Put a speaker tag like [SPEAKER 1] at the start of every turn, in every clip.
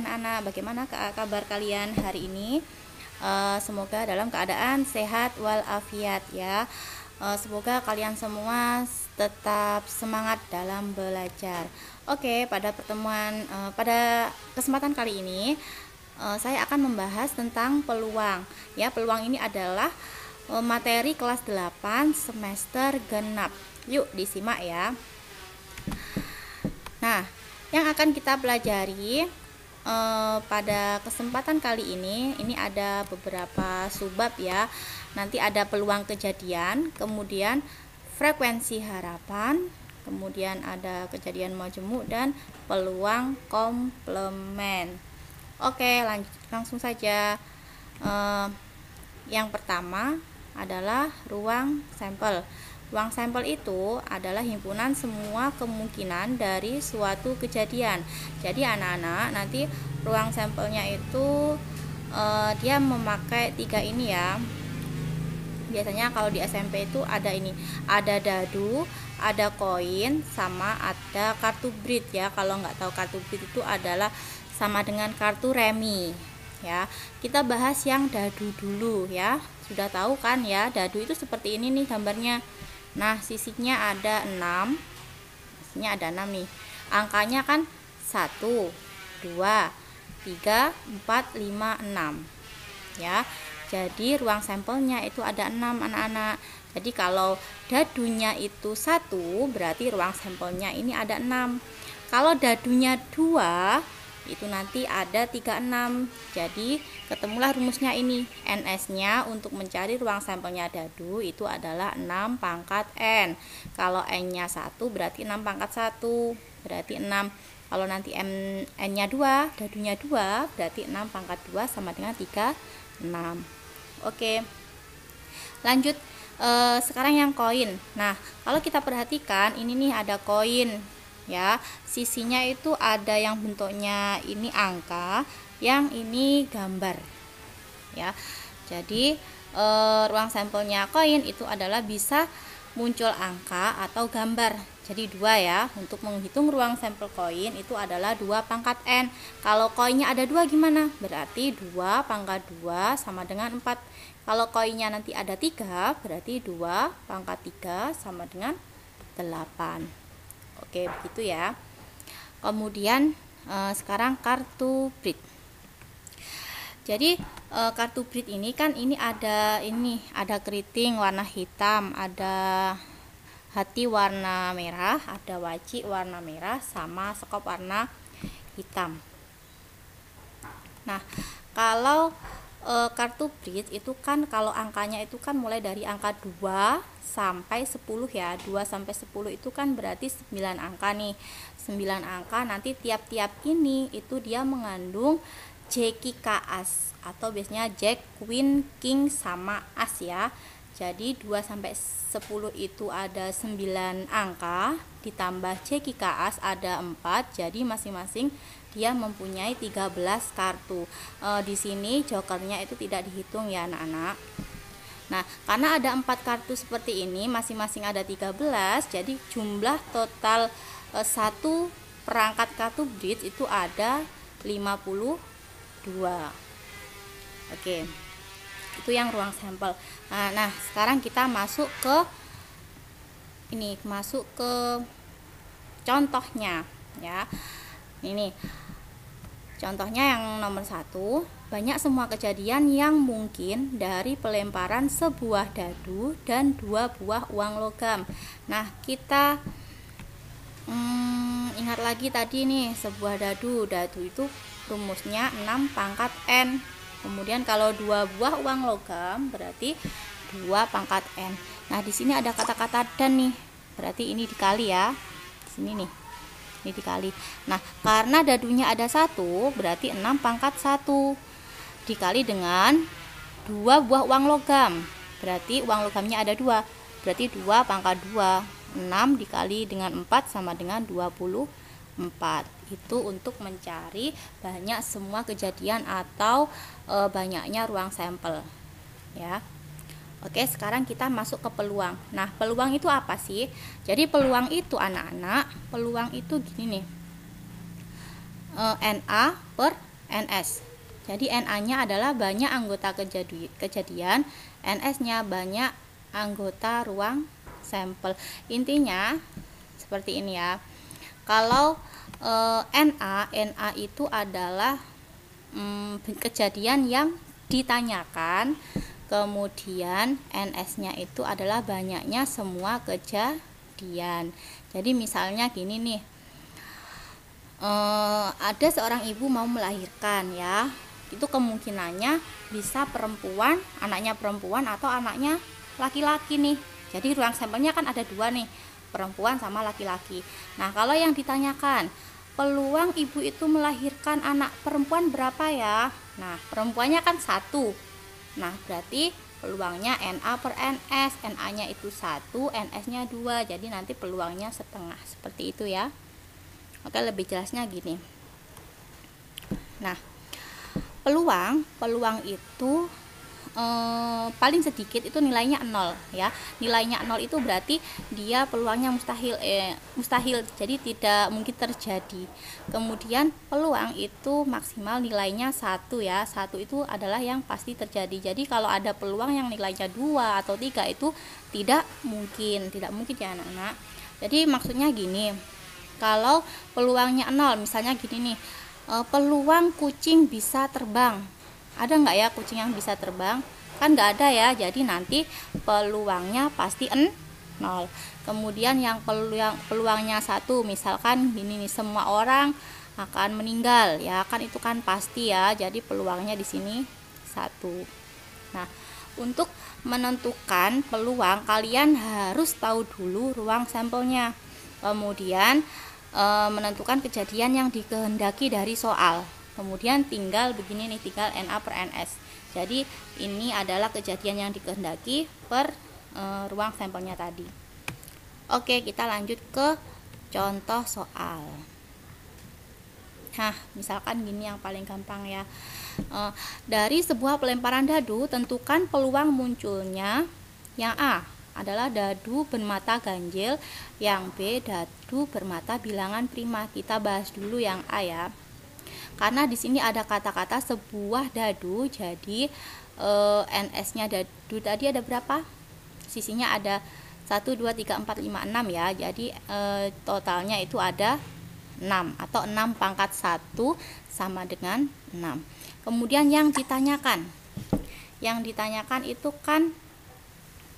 [SPEAKER 1] anak-anak? Bagaimana kabar kalian hari ini? Semoga dalam keadaan sehat walafiat ya. Semoga kalian semua tetap semangat dalam belajar. Oke, pada kesempatan kali ini saya akan membahas tentang peluang. Ya, peluang ini adalah materi kelas 8 semester genap. Yuk disimak ya. Nah, yang akan kita pelajari pada kesempatan kali ini ada beberapa subbab ya. Nanti ada peluang kejadian, kemudian frekuensi harapan, kemudian ada kejadian majemuk dan peluang komplement. Oke, langsung saja. Yang pertama adalah ruang sampel. Ruang sampel itu adalah himpunan semua kemungkinan dari suatu kejadian. Jadi anak-anak, nanti ruang sampelnya itu dia memakai 3 ini ya. Biasanya kalau di SMP itu ada ini, ada dadu, ada koin, sama ada kartu brid ya. Kalau nggak tahu kartu brid itu adalah sama dengan kartu remi ya. Kita bahas yang dadu dulu ya. Sudah tahu kan ya, dadu itu seperti ini nih gambarnya. Nah, sisinya ada 6. Sisinya ada 6 nih. Angkanya kan 1, 2, 3, 4, 5, 6. Ya. Jadi ruang sampelnya itu ada 6 anak-anak. Jadi kalau dadunya itu 1, berarti ruang sampelnya ini ada 6. Kalau dadunya 2, itu nanti ada 36. Jadi ketemulah rumusnya ini. NS-nya untuk mencari ruang sampelnya dadu itu adalah 6 pangkat N. Kalau N-nya 1 berarti 6 pangkat 1, berarti 6. Kalau nanti N-nya 2, dadunya 2, berarti 6 pangkat 2 sama dengan 36. Oke. Lanjut, sekarang yang koin. Nah, kalau kita perhatikan ini nih ada koin ya, sisinya itu ada yang bentuknya ini angka, yang ini gambar ya. Jadi ruang sampelnya koin itu adalah bisa muncul angka atau gambar. Jadi 2 ya. Untuk menghitung ruang sampel koin itu adalah 2 pangkat N. Kalau koinnya ada 2 gimana? Berarti 2 pangkat 2 sama dengan 4. Kalau koinnya nanti ada 3, berarti 2 pangkat 3 sama dengan 8. Oke, begitu ya. Kemudian sekarang kartu brid. Jadi kartu brid ini kan ada keriting warna hitam, ada hati warna merah, ada waci warna merah, sama sekop warna hitam. Nah, kalau kartu brid itu kan kalau angkanya itu kan mulai dari angka 2 sampai 10 ya. 2 sampai 10 itu kan berarti 9 angka nih. 9 angka nanti tiap-tiap ini itu dia mengandung JKK as atau biasanya Jack, Queen, King sama As ya. Jadi 2 sampai 10 itu ada 9 angka ditambah JKK as ada 4. Jadi masing-masing dia mempunyai 13 kartu. Di sini jokernya itu tidak dihitung ya anak-anak. Nah, karena ada 4 kartu seperti ini, masing-masing ada 13, jadi jumlah total satu perangkat kartu bridge itu ada 52. Oke. Itu yang ruang sampel. Nah, sekarang kita masuk ke contohnya ya. Ini contohnya yang nomor 1, banyak semua kejadian yang mungkin dari pelemparan sebuah dadu dan 2 buah uang logam. Nah, kita ingat lagi tadi nih, sebuah dadu itu rumusnya 6 pangkat N. Kemudian kalau 2 buah uang logam berarti 2 pangkat N. Nah, di sini ada kata-kata dan nih. Berarti ini dikali ya. Di sini nih. Ini dikali. Nah, karena dadunya ada 1, berarti 6 pangkat 1 dikali dengan 2 buah uang logam. Berarti uang logamnya ada 2. Berarti 2 pangkat 2. 6 dikali dengan 4 sama dengan 24. Itu untuk mencari banyak semua kejadian atau banyaknya ruang sampel. Ya. Oke, sekarang kita masuk ke peluang. Nah, peluang itu apa sih? Jadi peluang itu anak-anak, peluang itu gini nih. NA per NS. Jadi NA-nya adalah banyak anggota kejadian, NS-nya banyak anggota ruang sampel. Intinya seperti ini ya. Kalau NA itu adalah kejadian yang ditanyakan, kemudian NS-nya itu adalah banyaknya semua kejadian. Jadi misalnya gini nih, ada seorang ibu mau melahirkan ya, itu kemungkinannya bisa perempuan, anaknya perempuan atau anaknya laki-laki nih. Jadi ruang sampelnya kan ada dua nih, perempuan sama laki-laki. Nah kalau yang ditanyakan, peluang ibu itu melahirkan anak perempuan berapa ya? Nah perempuannya kan 1. Nah berarti peluangnya NA per NS, NA-nya itu 1, NS-nya 2, jadi nanti peluangnya setengah, seperti itu ya. Oke, lebih jelasnya gini. Nah peluang itu paling sedikit itu nilainya 0 ya. Nilainya 0 itu berarti dia peluangnya mustahil, jadi tidak mungkin terjadi. Kemudian peluang itu maksimal nilainya 1 ya. 1 itu adalah yang pasti terjadi. Jadi kalau ada peluang yang nilainya 2 atau 3 itu tidak mungkin ya anak-anak. Jadi maksudnya gini, kalau peluangnya 0, misalnya gini nih, peluang kucing bisa terbang, ada nggak ya kucing yang bisa terbang? Kan nggak ada ya, jadi nanti peluangnya pasti 0. Kemudian yang peluangnya 1, misalkan gini nih, semua orang akan meninggal ya, kan itu kan pasti ya, jadi peluangnya di sini 1. Nah untuk menentukan peluang, kalian harus tahu dulu ruang sampelnya, kemudian menentukan kejadian yang dikehendaki dari soal. Kemudian tinggal begini nih, tinggal NA per NS. Jadi ini adalah kejadian yang dikehendaki per ruang sampelnya tadi. Oke, kita lanjut ke contoh soal. Nah, misalkan gini yang paling gampang ya. Dari sebuah pelemparan dadu, tentukan peluang munculnya. Yang A adalah dadu bermata ganjil, yang B dadu bermata bilangan prima. Kita bahas dulu yang A ya. Karena di sini ada kata-kata sebuah dadu, jadi NS-nya dadu tadi ada berapa? Sisinya ada 1, 2, 3, 4, 5, 6 ya. Jadi totalnya itu ada 6 atau 6 pangkat 1 sama dengan 6. Kemudian yang ditanyakan itu kan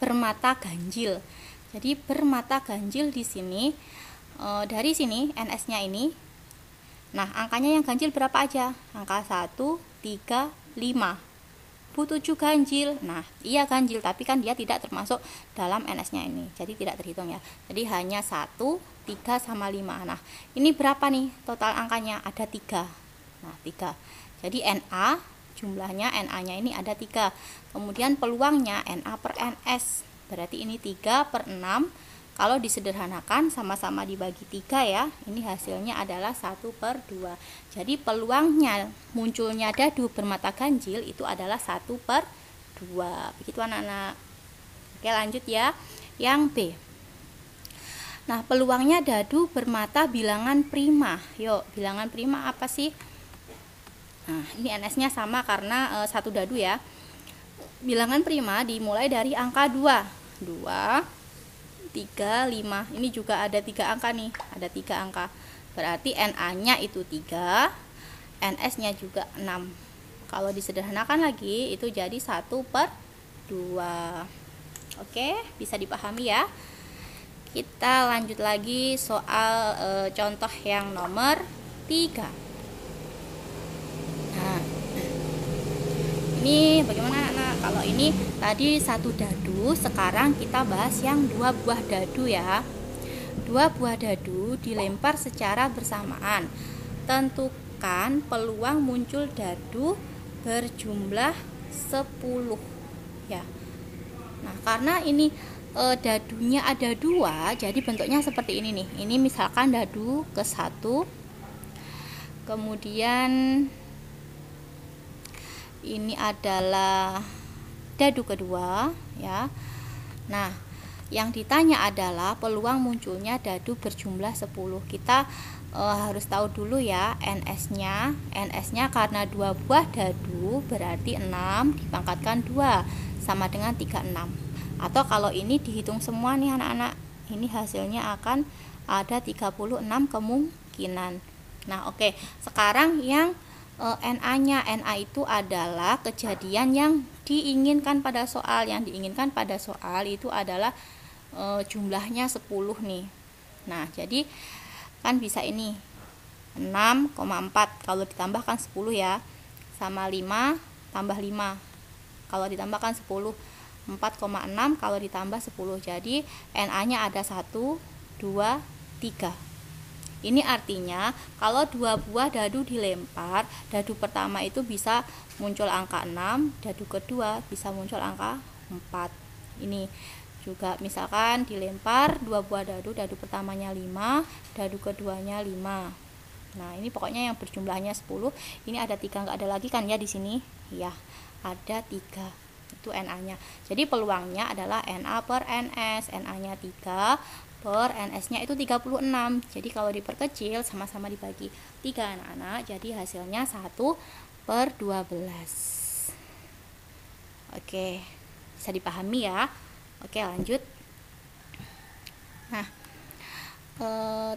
[SPEAKER 1] bermata ganjil. Jadi bermata ganjil di sini, dari sini NS-nya ini. Nah, angkanya yang ganjil berapa aja? Angka 1, 3, 5. Bu 7 ganjil. Nah, iya ganjil, tapi kan dia tidak termasuk dalam NS-nya ini. Jadi tidak terhitung ya. Jadi hanya 1, 3 sama 5. Nah, ini berapa nih total angkanya? Ada 3. Nah, 3. Jadi NA, jumlahnya NA-nya ini ada 3. Kemudian peluangnya NA per NS. Berarti ini 3 per 6. Kalau disederhanakan sama-sama dibagi 3 ya, ini hasilnya adalah 1 per 2. Jadi peluangnya munculnya dadu bermata ganjil itu adalah 1 per 2. Begitu anak-anak. Oke, lanjut ya. Yang B. Nah, peluangnya dadu bermata bilangan prima. Yuk, bilangan prima apa sih? Nah, ini NS-nya sama karena 1 dadu ya. Bilangan prima dimulai dari angka 2. 3, 5. Ini juga ada 3 angka nih, ada 3 angka. Berarti NA-nya itu 3, NS-nya juga 6. Kalau disederhanakan lagi itu jadi 1 per 2. Oke, bisa dipahami ya. Kita lanjut lagi soal contoh yang nomor 3. Nah, ini bagaimana anak? Kalau ini tadi 1 dadu, sekarang kita bahas yang 2 buah dadu ya. 2 buah dadu dilempar secara bersamaan. Tentukan peluang muncul dadu berjumlah 10 ya. Nah, karena ini dadunya ada 2, jadi bentuknya seperti ini nih. Ini misalkan dadu ke-1. Kemudian ini adalah dadu kedua ya. Nah, Yang ditanya adalah peluang munculnya dadu berjumlah 10. Kita harus tahu dulu ya NS-nya. NS-nya karena 2 buah dadu berarti 6 dipangkatkan 2 sama dengan 36. Atau kalau ini dihitung semua nih anak-anak, ini hasilnya akan ada 36 kemungkinan. Nah, oke. Sekarang yang NA-nya. NA itu adalah kejadian yang diinginkan pada soal. Yang diinginkan pada soal itu adalah jumlahnya 10 nih. Nah, jadi kan bisa ini 6,4 kalau ditambahkan 10 ya, sama 5 tambah 5 kalau ditambahkan 10, 4,6 kalau ditambah 10. Jadi NA-nya ada 1, 2, 3. Ini artinya kalau 2 buah dadu dilempar, dadu pertama itu bisa muncul angka 6, dadu kedua bisa muncul angka 4. Ini juga misalkan dilempar 2 buah dadu, dadu pertamanya 5, dadu keduanya 5. Nah, ini pokoknya yang berjumlahnya 10. Ini ada 3, nggak ada lagi kan ya di sini? Ya, ada 3. Itu NA-nya. Jadi peluangnya adalah NA per NS. NA-nya 3 per NS-nya itu 36. Jadi kalau diperkecil sama-sama dibagi 3 anak-anak, jadi hasilnya 1/12. Oke, bisa dipahami ya. Oke, lanjut. Nah,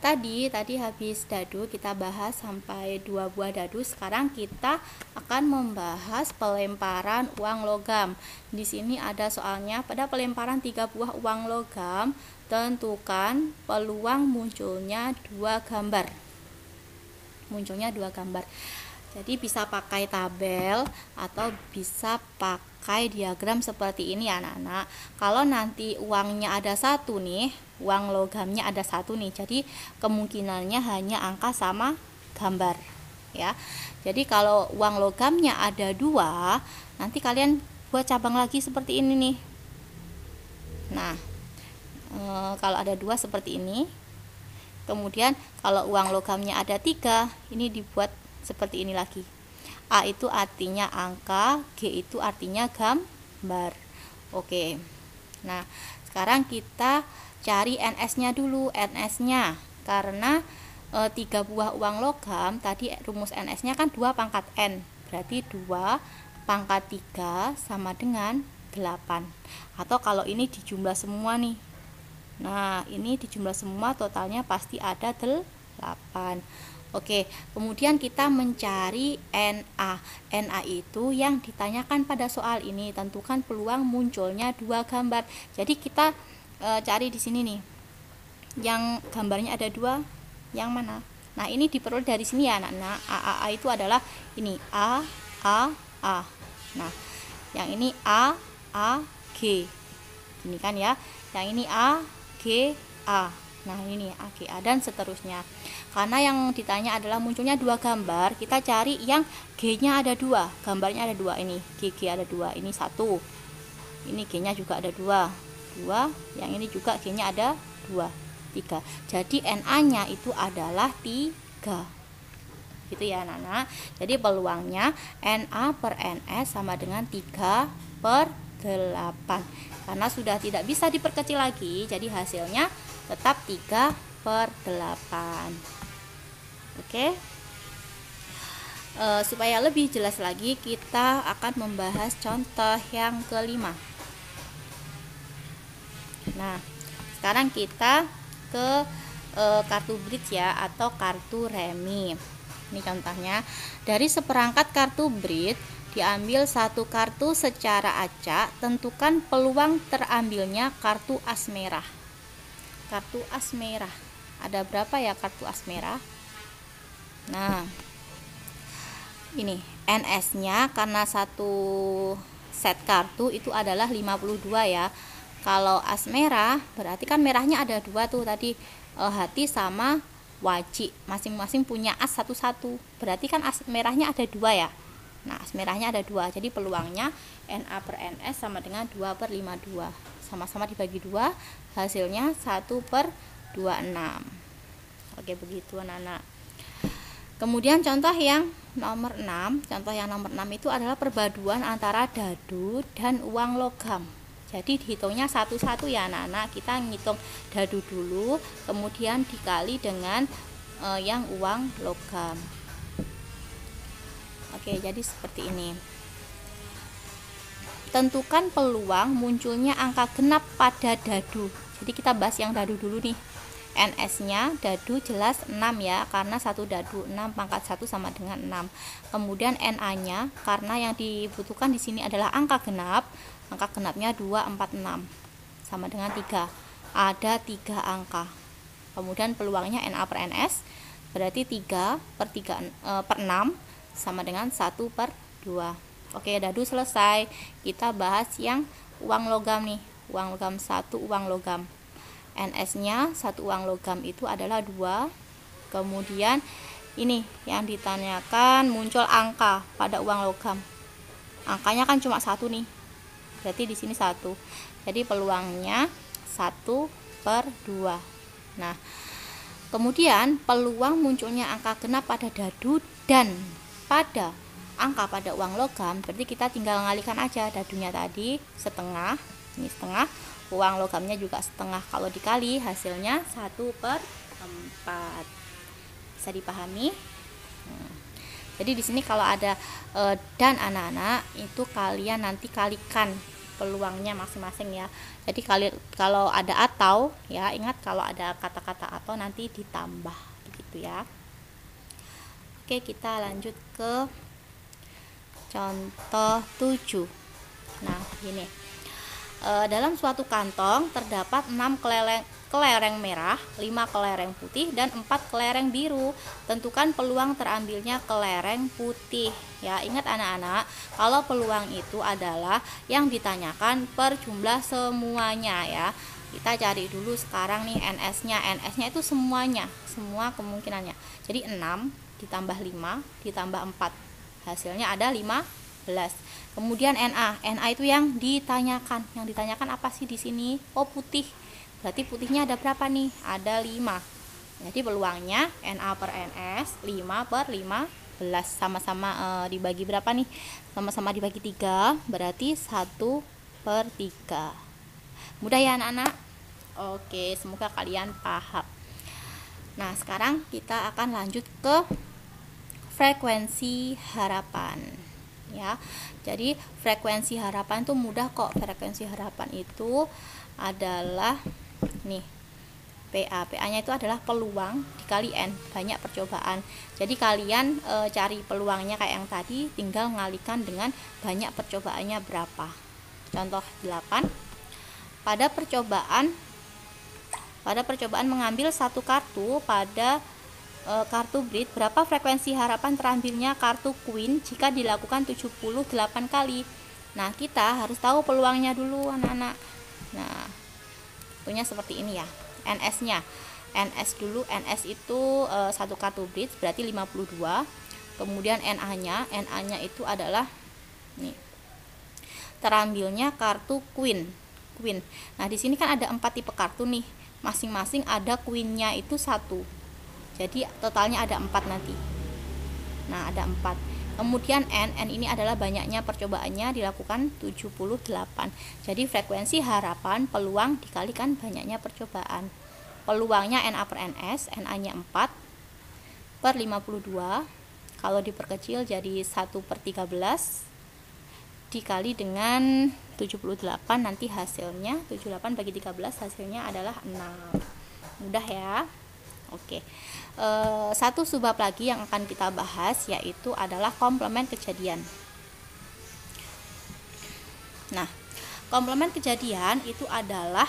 [SPEAKER 1] tadi habis dadu kita bahas sampai 2 buah dadu. Sekarang kita akan membahas pelemparan uang logam. Di sini ada soalnya, pada pelemparan 3 buah uang logam tentukan peluang munculnya 2 gambar. Jadi bisa pakai tabel atau bisa pakai diagram seperti ini anak-anak. Kalau nanti uangnya ada 1 nih, uang logamnya ada 1 nih, jadi kemungkinannya hanya angka sama gambar ya. Jadi kalau uang logamnya ada 2, nanti kalian buat cabang lagi seperti ini nih. Nah, kalau ada 2 seperti ini. Kemudian kalau uang logamnya ada 3, ini dibuat seperti ini lagi. A itu artinya angka, G itu artinya gambar. Oke. Nah, sekarang kita cari NS-nya dulu. NS-nya karena 3 buah uang logam, tadi rumus NS-nya kan 2 pangkat N. Berarti 2 pangkat 3 sama dengan 8. Atau kalau ini dijumlah semua nih. Nah, ini dijumlah semua totalnya pasti ada 8. Oke, kemudian kita mencari NA. NA itu yang ditanyakan pada soal ini, tentukan peluang munculnya 2 gambar. Jadi kita cari di sini nih. Yang gambarnya ada 2, yang mana? Nah, ini diperoleh dari sini ya anak-anak. A itu adalah ini A. Nah, yang ini A G. Ini kan ya. Yang ini A G A. Nah, ini A G A dan seterusnya. Karena yang ditanya adalah munculnya 2 gambar, kita cari yang G-nya ada 2, gambarnya ada 2. Ini GG ada 2, ini 1. Ini G-nya juga ada 2. Yang ini juga G-nya ada 2. 3. Jadi NA-nya itu adalah 3. Gitu ya anak-anak. Jadi peluangnya NA per NS sama dengan 3/8. Karena sudah tidak bisa diperkecil lagi, jadi hasilnya tetap 3/8. Oke. Supaya lebih jelas lagi, kita akan membahas contoh yang kelima. Nah, sekarang kita ke kartu bridge ya, atau kartu remi. Ini contohnya, dari seperangkat kartu bridge diambil 1 kartu secara acak, tentukan peluang terambilnya kartu as merah. Kartu as merah, ada berapa ya kartu as merah? Nah, ini NS-nya karena 1 set kartu itu adalah 52 ya. Kalau as merah berarti kan merahnya ada 2 tuh tadi, hati sama wajik, masing-masing punya as 1-1. Berarti kan as merahnya ada 2 ya. Nah, as merahnya ada 2, jadi peluangnya NA per NS sama dengan 2/52. Sama-sama dibagi 2, hasilnya 1/26. Oke, begitu anak-anak. Kemudian contoh yang nomor 6. Contoh yang nomor 6 itu adalah perpaduan antara dadu dan uang logam. Jadi dihitungnya satu-satu ya anak-anak. Kita ngitung dadu dulu, kemudian dikali dengan yang uang logam. Oke, jadi seperti ini. Tentukan peluang munculnya angka genap pada dadu. Jadi kita bahas yang dadu dulu nih. NS-nya dadu jelas 6 ya, karena satu dadu 6 pangkat 1 sama dengan 6. Kemudian NA-nya karena yang dibutuhkan di sini adalah angka genap. Angka genapnya 246 sama dengan 3. Ada 3 angka. Kemudian peluangnya NA per NS berarti 3 per 6 sama dengan 1/2. Oke, dadu selesai. Kita bahas yang uang logam nih. Uang logam 1 uang logam. NS-nya satu uang logam itu adalah 2. Kemudian ini yang ditanyakan muncul angka pada uang logam. Angkanya kan cuma 1 nih. Berarti di sini 1. Jadi peluangnya 1/2. Nah, kemudian peluang munculnya angka genap pada dadu dan pada angka pada uang logam, berarti kita tinggal ngalihkan aja. Dadunya tadi setengah, ini setengah, uang logamnya juga setengah. Kalau dikali hasilnya 1/4. Bisa dipahami? Jadi di sini kalau ada dan anak-anak itu kalian nanti kalikan peluangnya masing-masing ya. Jadi kalau ada atau ya, ingat kalau ada kata-kata atau nanti ditambah begitu ya. Oke, kita lanjut ke contoh 7. Nah, ini dalam suatu kantong terdapat 6 kelereng merah, 5 kelereng putih, dan 4 kelereng biru. Tentukan peluang terambilnya kelereng putih. Ya, ingat anak-anak, kalau peluang itu adalah yang ditanyakan per jumlah semuanya ya. Kita cari dulu sekarang nih NS-nya. NS-nya itu semuanya, semua kemungkinannya. Jadi 6 ditambah 5 ditambah 4. Hasilnya ada 15. Kemudian NA itu yang ditanyakan. Yang ditanyakan apa sih di sini? Oh, putih. Berarti putihnya ada berapa nih? Ada 5. Jadi peluangnya NA per NS 5/15. Sama-sama dibagi berapa nih? Sama-sama dibagi 3. Berarti 1/3. Mudah ya anak-anak? Oke, semoga kalian paham. Nah, sekarang kita akan lanjut ke frekuensi harapan ya. Jadi frekuensi harapan itu mudah kok. Frekuensi harapan itu adalah nih PA-nya itu adalah peluang dikali N, banyak percobaan. Jadi kalian cari peluangnya kayak yang tadi, tinggal mengalihkan dengan banyak percobaannya berapa. Contoh 8. Pada percobaan mengambil satu kartu pada kartu Brit, berapa frekuensi harapan terambilnya kartu Queen jika dilakukan 78 kali. Nah, kita harus tahu peluangnya dulu anak-anak. Nah, tentunya seperti ini ya. NS-nya. NS dulu, NS itu satu kartu Brit berarti 52. Kemudian NA-nya itu adalah nih. Terambilnya kartu Queen. Nah, di sini kan ada 4 tipe kartu nih. Masing-masing ada Queen-nya itu 1. Jadi totalnya ada 4 nanti. Nah, ada 4. Kemudian N ini adalah banyaknya percobaannya dilakukan 78. Jadi frekuensi harapan peluang dikalikan banyaknya percobaan. Peluangnya NA per NS, NA-nya 4/52. Kalau diperkecil jadi 1/13 dikali dengan 78, nanti hasilnya 78 bagi 13 hasilnya adalah 6. Mudah ya. Oke. Satu subbab lagi yang akan kita bahas yaitu adalah komplement kejadian. Nah, komplement kejadian itu adalah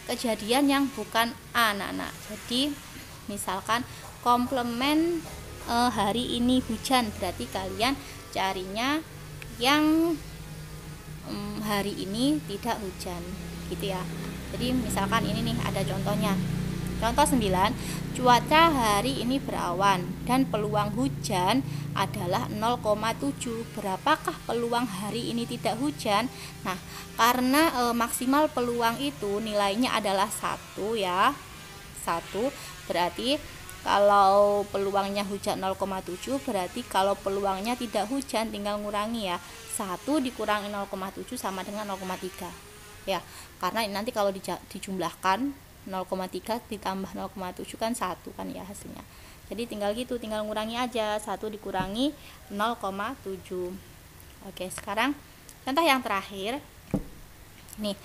[SPEAKER 1] kejadian yang bukan anak-anak. Jadi misalkan komplement hari ini hujan, berarti kalian carinya yang hari ini tidak hujan gitu ya. Jadi misalkan ini nih ada contohnya. Contoh 9, cuaca hari ini berawan dan peluang hujan adalah 0,7. Berapakah peluang hari ini tidak hujan? Nah, karena maksimal peluang itu nilainya adalah 1 ya. 1 berarti Kalau peluangnya hujan 0,7, berarti kalau peluangnya tidak hujan tinggal ngurangi ya. 1 dikurangi 0,7 sama dengan 0,3. Ya, karena nanti kalau dijumlahkan 0,3 ditambah 0,7 kan 1 kan ya hasilnya. Jadi tinggal gitu, tinggal ngurangi aja, 1 dikurangi 0,7. Oke, sekarang contoh yang terakhir. Nih,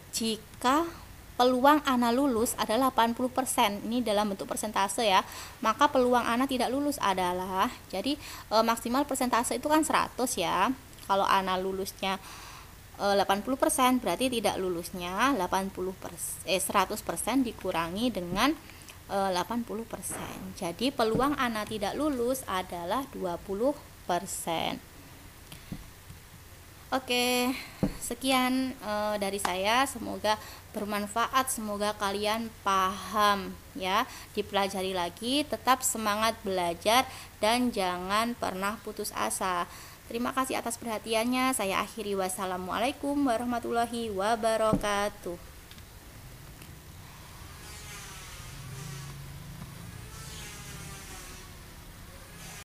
[SPEAKER 1] jika peluang Ana lulus adalah 80%, ini dalam bentuk persentase ya, maka peluang Ana tidak lulus adalah, jadi maksimal persentase itu kan 100 ya. Kalau Ana lulusnya 80%, berarti tidak lulusnya 100% dikurangi dengan 80%. Jadi peluang Ana tidak lulus adalah 20%. Oke, sekian dari saya, semoga bermanfaat, semoga kalian paham ya. Dipelajari lagi, tetap semangat belajar dan jangan pernah putus asa. Terima kasih atas perhatiannya. Saya akhiri, wassalamualaikum warahmatullahi wabarakatuh.